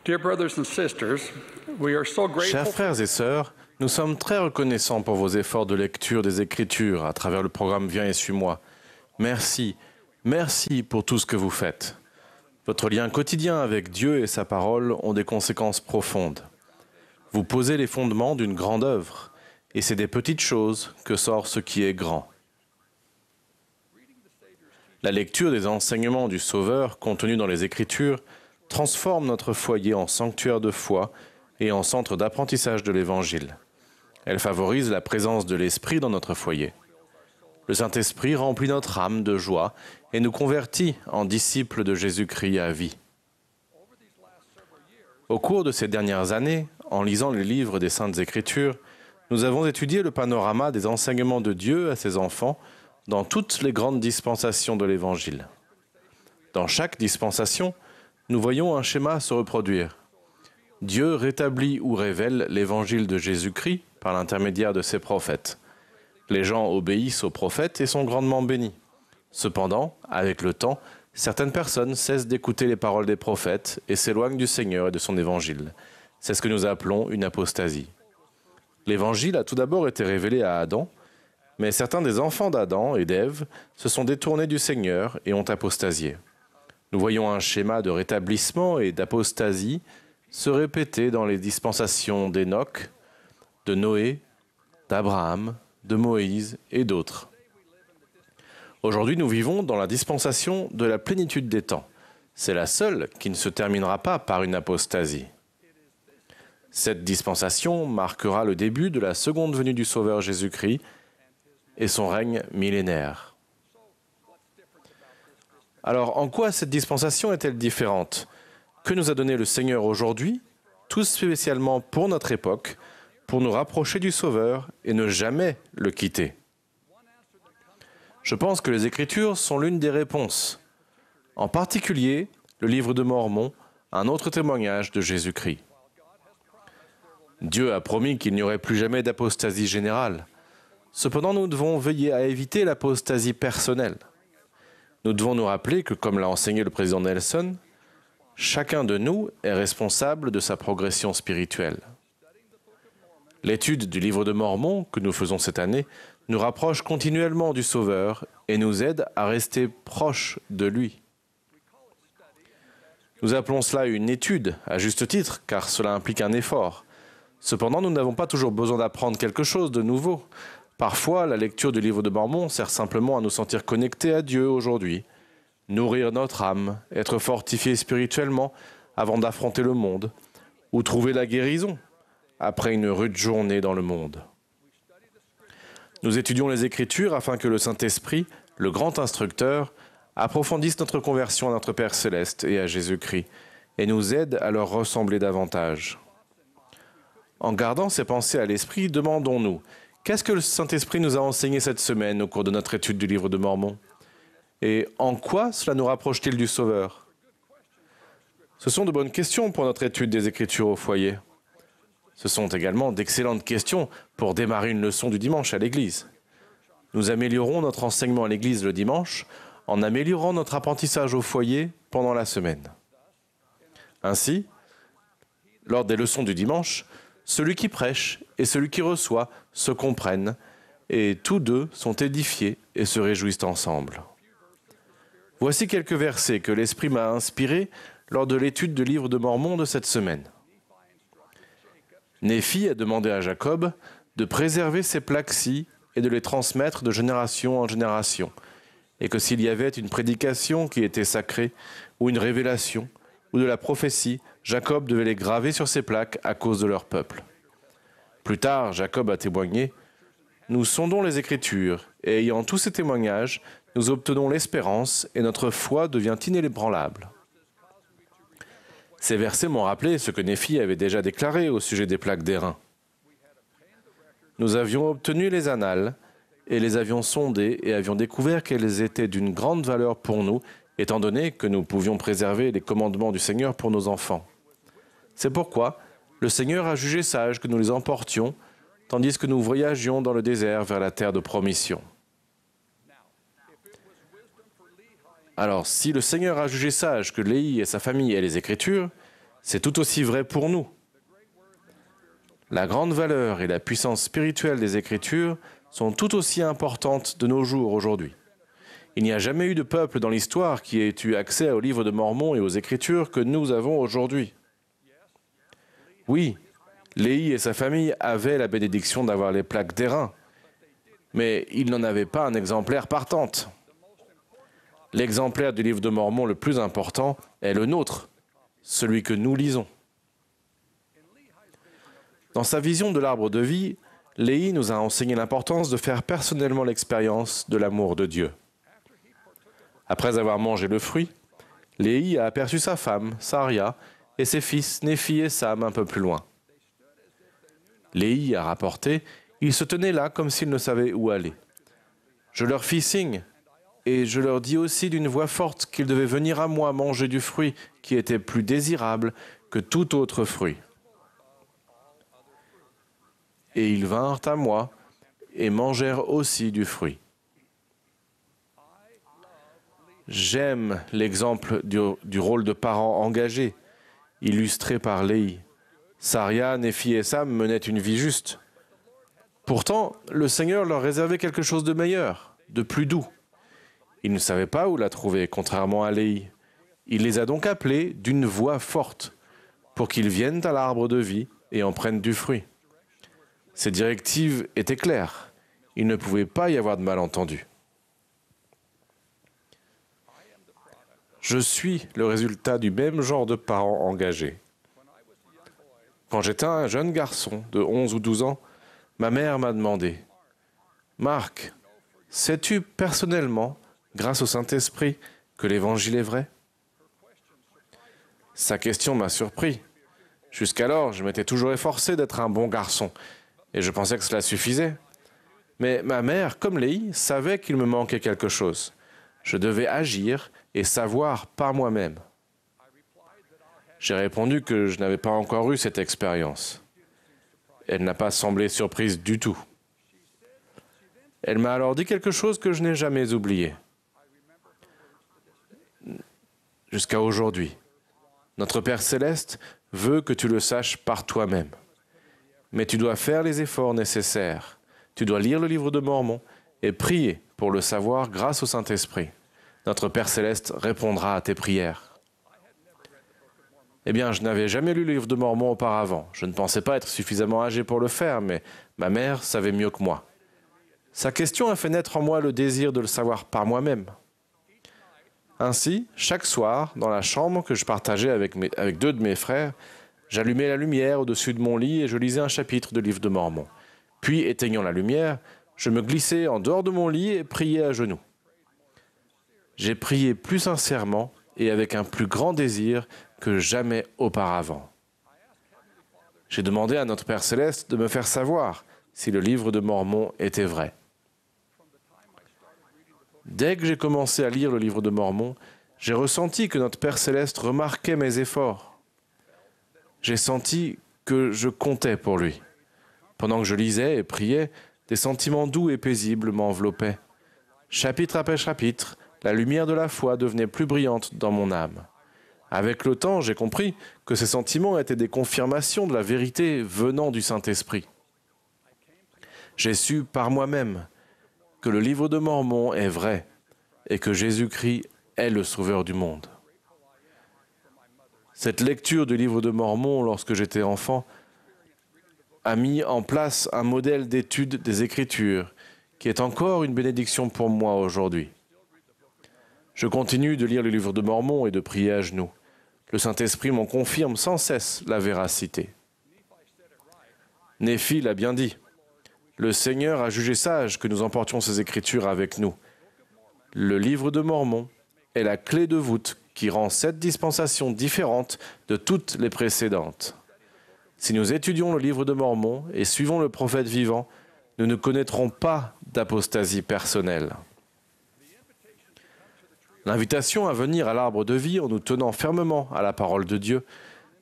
Dear brothers and sisters, we are so Chers grateful frères et sœurs, nous sommes très reconnaissants pour vos efforts de lecture des Écritures à travers le programme Viens et suis-moi. Merci, merci pour tout ce que vous faites. Votre lien quotidien avec Dieu et sa parole ont des conséquences profondes. Vous posez les fondements d'une grande œuvre, et c'est des petites choses que sort ce qui est grand. La lecture des enseignements du Sauveur contenus dans les Écritures transforme notre foyer en sanctuaire de foi et en centre d'apprentissage de l'Évangile. Elle favorise la présence de l'Esprit dans notre foyer. Le Saint-Esprit remplit notre âme de joie et nous convertit en disciples de Jésus-Christ à vie. Au cours de ces dernières années, en lisant les livres des Saintes Écritures, nous avons étudié le panorama des enseignements de Dieu à ses enfants dans toutes les grandes dispensations de l'Évangile. Dans chaque dispensation, nous voyons un schéma se reproduire. Dieu rétablit ou révèle l'Évangile de Jésus-Christ par l'intermédiaire de ses prophètes. Les gens obéissent aux prophètes et sont grandement bénis. Cependant, avec le temps, certaines personnes cessent d'écouter les paroles des prophètes et s'éloignent du Seigneur et de son Évangile. C'est ce que nous appelons une apostasie. L'Évangile a tout d'abord été révélé à Adam, mais certains des enfants d'Adam et d'Ève se sont détournés du Seigneur et ont apostasié. Nous voyons un schéma de rétablissement et d'apostasie se répéter dans les dispensations d'Enoch, de Noé, d'Abraham, de Moïse et d'autres. Aujourd'hui, nous vivons dans la dispensation de la plénitude des temps. C'est la seule qui ne se terminera pas par une apostasie. Cette dispensation marquera le début de la seconde venue du Sauveur Jésus-Christ et son règne millénaire. Alors, en quoi cette dispensation est-elle différente? Que nous a donné le Seigneur aujourd'hui, tout spécialement pour notre époque, pour nous rapprocher du Sauveur et ne jamais le quitter? Je pense que les Écritures sont l'une des réponses. En particulier, le livre de Mormon, un autre témoignage de Jésus-Christ. Dieu a promis qu'il n'y aurait plus jamais d'apostasie générale. Cependant, nous devons veiller à éviter l'apostasie personnelle. Nous devons nous rappeler que, comme l'a enseigné le président Nelson, chacun de nous est responsable de sa progression spirituelle. L'étude du livre de Mormon que nous faisons cette année nous rapproche continuellement du Sauveur et nous aide à rester proches de lui. Nous appelons cela une étude, à juste titre, car cela implique un effort. Cependant, nous n'avons pas toujours besoin d'apprendre quelque chose de nouveau. Parfois, la lecture du livre de Mormon sert simplement à nous sentir connectés à Dieu aujourd'hui, nourrir notre âme, être fortifiés spirituellement avant d'affronter le monde, ou trouver la guérison après une rude journée dans le monde. Nous étudions les Écritures afin que le Saint-Esprit, le grand instructeur, approfondisse notre conversion à notre Père Céleste et à Jésus-Christ, et nous aide à leur ressembler davantage. En gardant ces pensées à l'esprit, demandons-nous, qu'est-ce que le Saint-Esprit nous a enseigné cette semaine au cours de notre étude du livre de Mormon? Et en quoi cela nous rapproche-t-il du Sauveur? Ce sont de bonnes questions pour notre étude des Écritures au foyer. Ce sont également d'excellentes questions pour démarrer une leçon du dimanche à l'Église. Nous améliorons notre enseignement à l'Église le dimanche en améliorant notre apprentissage au foyer pendant la semaine. Ainsi, lors des leçons du dimanche, celui qui prêche et celui qui reçoit se comprennent et tous deux sont édifiés et se réjouissent ensemble. Voici quelques versets que l'Esprit m'a inspirés lors de l'étude du livre de Mormon de cette semaine. Néphi a demandé à Jacob de préserver ces plaques-ci et de les transmettre de génération en génération, et que s'il y avait une prédication qui était sacrée, ou une révélation, ou de la prophétie, Jacob devait les graver sur ces plaques à cause de leur peuple. Plus tard, Jacob a témoigné « Nous sondons les Écritures, et ayant tous ces témoignages, nous obtenons l'espérance, et notre foi devient inébranlable. » Ces versets m'ont rappelé ce que Néphi avait déjà déclaré au sujet des plaques d'airain. Nous avions obtenu les annales, et les avions sondées, et avions découvert qu'elles étaient d'une grande valeur pour nous, étant donné que nous pouvions préserver les commandements du Seigneur pour nos enfants. C'est pourquoi le Seigneur a jugé sage que nous les emportions, tandis que nous voyagions dans le désert vers la terre de promission. Alors, si le Seigneur a jugé sage que Léhi et sa famille aient les Écritures, C'est tout aussi vrai pour nous. La grande valeur et la puissance spirituelle des Écritures sont tout aussi importantes de nos jours aujourd'hui. Il n'y a jamais eu de peuple dans l'histoire qui ait eu accès au livre de Mormon et aux Écritures que nous avons aujourd'hui. Oui, Léhi et sa famille avaient la bénédiction d'avoir les plaques d'airain, mais ils n'en avaient pas un exemplaire partante. L'exemplaire du livre de Mormon le plus important est le nôtre, celui que nous lisons. Dans sa vision de l'arbre de vie, Léhi nous a enseigné l'importance de faire personnellement l'expérience de l'amour de Dieu. Après avoir mangé le fruit, Léhi a aperçu sa femme, Saria, et ses fils, Néphi et Sam, un peu plus loin. Léhi a rapporté, ils se tenaient là comme s'ils ne savaient où aller. Je leur fis signe, et je leur dis aussi d'une voix forte qu'ils devaient venir à moi manger du fruit qui était plus désirable que tout autre fruit. Et ils vinrent à moi et mangèrent aussi du fruit. J'aime l'exemple du rôle de parent engagé, illustré par Léhi. Saria, Néphi et Sam menaient une vie juste. Pourtant, le Seigneur leur réservait quelque chose de meilleur, de plus doux. Ils ne savaient pas où la trouver, contrairement à Léhi. Il les a donc appelés d'une voix forte, pour qu'ils viennent à l'arbre de vie et en prennent du fruit. Ces directives étaient claires. Il ne pouvait pas y avoir de malentendu. Je suis le résultat du même genre de parents engagés. Quand j'étais un jeune garçon de 11 ou 12 ans, ma mère m'a demandé « Marc, sais-tu personnellement, grâce au Saint-Esprit, que l'Évangile est vrai ?» Sa question m'a surpris. Jusqu'alors, je m'étais toujours efforcé d'être un bon garçon, et je pensais que cela suffisait. Mais ma mère, comme Léhi, savait qu'il me manquait quelque chose. Je devais agir et savoir par moi-même. J'ai répondu que je n'avais pas encore eu cette expérience. Elle n'a pas semblé surprise du tout. Elle m'a alors dit quelque chose que je n'ai jamais oublié. Jusqu'à aujourd'hui, notre Père Céleste veut que tu le saches par toi-même. Mais tu dois faire les efforts nécessaires. Tu dois lire le livre de Mormon et prier pour le savoir grâce au Saint-Esprit. Notre Père Céleste répondra à tes prières. Eh bien, je n'avais jamais lu le livre de Mormon auparavant. Je ne pensais pas être suffisamment âgé pour le faire, mais ma mère savait mieux que moi. Sa question a fait naître en moi le désir de le savoir par moi-même. Ainsi, chaque soir, dans la chambre que je partageais avec deux de mes frères, j'allumais la lumière au-dessus de mon lit et je lisais un chapitre de livre de Mormon. Puis, éteignant la lumière, je me glissais en dehors de mon lit et priais à genoux. J'ai prié plus sincèrement et avec un plus grand désir que jamais auparavant. J'ai demandé à notre Père Céleste de me faire savoir si le livre de Mormon était vrai. Dès que j'ai commencé à lire le livre de Mormon, j'ai ressenti que notre Père Céleste remarquait mes efforts. J'ai senti que je comptais pour lui. Pendant que je lisais et priais, des sentiments doux et paisibles m'enveloppaient. Chapitre après chapitre, la lumière de la foi devenait plus brillante dans mon âme. Avec le temps, j'ai compris que ces sentiments étaient des confirmations de la vérité venant du Saint-Esprit. J'ai su par moi-même que le livre de Mormon est vrai et que Jésus-Christ est le Sauveur du monde. Cette lecture du livre de Mormon lorsque j'étais enfant a mis en place un modèle d'étude des Écritures qui est encore une bénédiction pour moi aujourd'hui. Je continue de lire le livre de Mormon et de prier à genoux. Le Saint-Esprit m'en confirme sans cesse la véracité. Néphi l'a bien dit. Le Seigneur a jugé sage que nous emportions ces Écritures avec nous. Le livre de Mormon est la clé de voûte qui rend cette dispensation différente de toutes les précédentes. Si nous étudions le livre de Mormon et suivons le prophète vivant, nous ne connaîtrons pas d'apostasie personnelle. L'invitation à venir à l'arbre de vie en nous tenant fermement à la parole de Dieu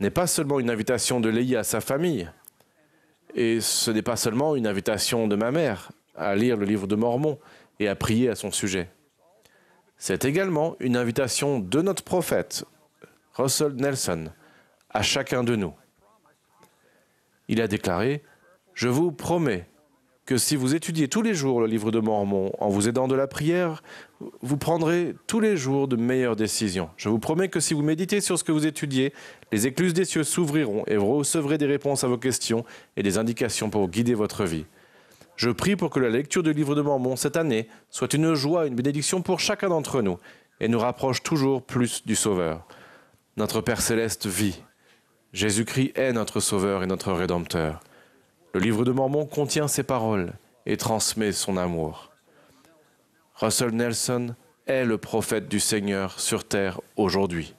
n'est pas seulement une invitation de Léhi à sa famille, et ce n'est pas seulement une invitation de ma mère à lire le livre de Mormon et à prier à son sujet. C'est également une invitation de notre prophète, Russell Nelson, à chacun de nous. Il a déclaré, « Je vous promets que si vous étudiez tous les jours le livre de Mormon en vous aidant de la prière, vous prendrez tous les jours de meilleures décisions. Je vous promets que si vous méditez sur ce que vous étudiez, les écluses des cieux s'ouvriront et vous recevrez des réponses à vos questions et des indications pour guider votre vie. Je prie pour que la lecture du livre de Mormon cette année soit une joie, une bénédiction pour chacun d'entre nous et nous rapproche toujours plus du Sauveur. Notre Père Céleste vit. Jésus-Christ est notre Sauveur et notre Rédempteur. Le livre de Mormon contient ses paroles et transmet son amour. Russell Nelson est le prophète du Seigneur sur terre aujourd'hui.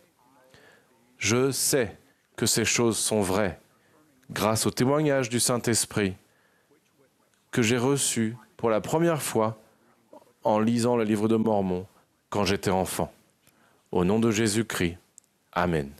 Je sais que ces choses sont vraies grâce au témoignage du Saint-Esprit que j'ai reçu pour la première fois en lisant le livre de Mormon quand j'étais enfant. Au nom de Jésus-Christ, Amen.